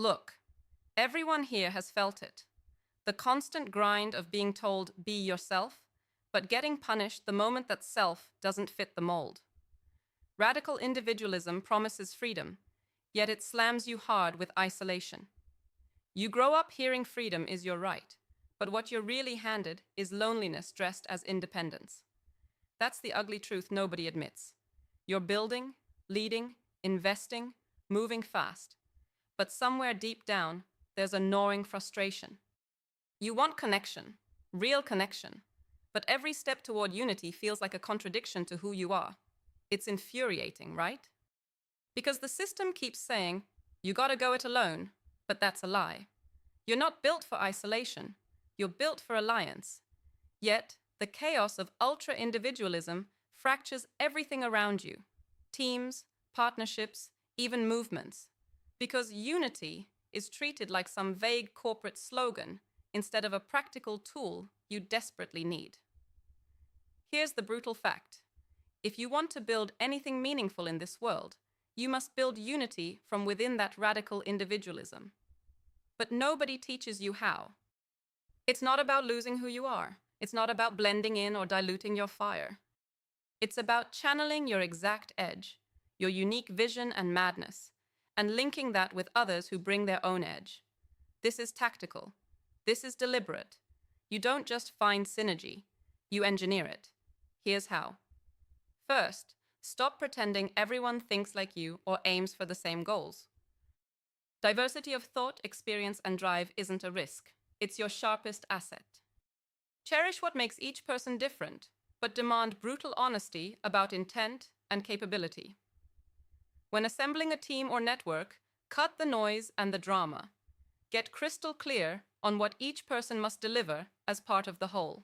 Look, everyone here has felt it. The constant grind of being told, be yourself, but getting punished the moment that self doesn't fit the mold. Radical individualism promises freedom, yet it slams you hard with isolation. You grow up hearing freedom is your right, but what you're really handed is loneliness dressed as independence. That's the ugly truth nobody admits. You're building, leading, investing, moving fast, but somewhere deep down, there's a gnawing frustration. You want connection, real connection, but every step toward unity feels like a contradiction to who you are. It's infuriating, right? Because the system keeps saying, you gotta go it alone, but that's a lie. You're not built for isolation, you're built for alliance. Yet, the chaos of ultra-individualism fractures everything around you. Teams, partnerships, even movements. Because unity is treated like some vague corporate slogan instead of a practical tool you desperately need. Here's the brutal fact. If you want to build anything meaningful in this world, you must build unity from within that radical individualism. But nobody teaches you how. It's not about losing who you are. It's not about blending in or diluting your fire. It's about channeling your exact edge, your unique vision and madness, and linking that with others who bring their own edge. This is tactical. This is deliberate. You don't just find synergy, you engineer it. Here's how. First, stop pretending everyone thinks like you or aims for the same goals. Diversity of thought, experience, and drive isn't a risk. It's your sharpest asset. Cherish what makes each person different, but demand brutal honesty about intent and capability. When assembling a team or network, cut the noise and the drama. Get crystal clear on what each person must deliver as part of the whole.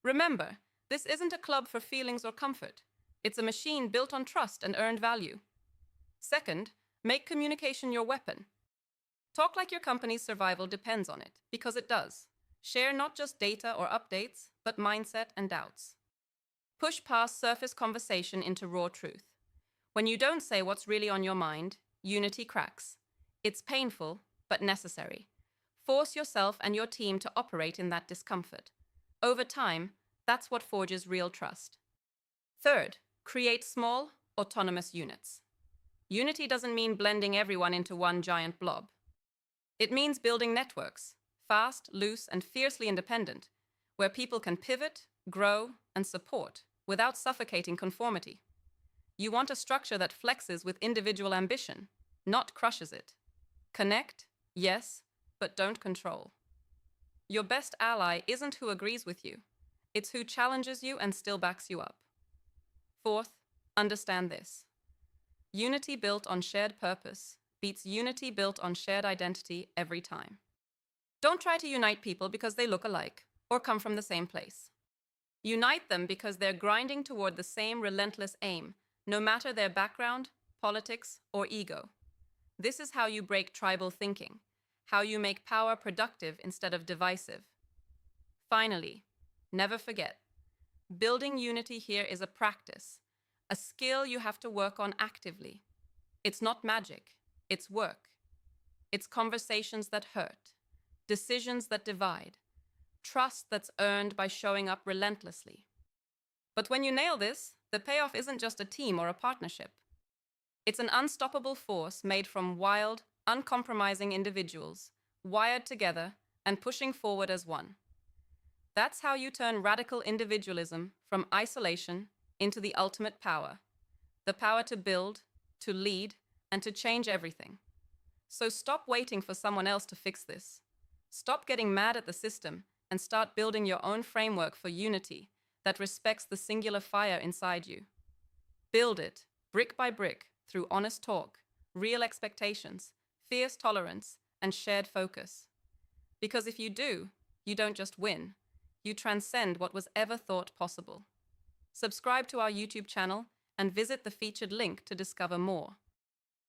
Remember, this isn't a club for feelings or comfort. It's a machine built on trust and earned value. Second, make communication your weapon. Talk like your company's survival depends on it, because it does. Share not just data or updates, but mindset and doubts. Push past surface conversation into raw truth. When you don't say what's really on your mind, unity cracks. It's painful, but necessary. Force yourself and your team to operate in that discomfort. Over time, that's what forges real trust. Third, create small, autonomous units. Unity doesn't mean blending everyone into one giant blob. It means building networks, fast, loose, and fiercely independent, where people can pivot, grow, and support without suffocating conformity. You want a structure that flexes with individual ambition, not crushes it. Connect, yes, but don't control. Your best ally isn't who agrees with you. It's who challenges you and still backs you up. Fourth, understand this. Unity built on shared purpose beats unity built on shared identity every time. Don't try to unite people because they look alike or come from the same place. Unite them because they're grinding toward the same relentless aim, no matter their background, politics, or ego. This is how you break tribal thinking, how you make power productive instead of divisive. Finally, never forget, building unity here is a practice, a skill you have to work on actively. It's not magic, it's work. It's conversations that hurt, decisions that divide, trust that's earned by showing up relentlessly. But when you nail this, the payoff isn't just a team or a partnership. It's an unstoppable force made from wild, uncompromising individuals, wired together and pushing forward as one. That's how you turn radical individualism from isolation into the ultimate power. The power to build, to lead, and to change everything. So stop waiting for someone else to fix this. Stop getting mad at the system and start building your own framework for unity that respects the singular fire inside you. Build it, brick by brick, through honest talk, real expectations, fierce tolerance, and shared focus. Because if you do, you don't just win, you transcend what was ever thought possible. Subscribe to our YouTube channel and visit the featured link to discover more.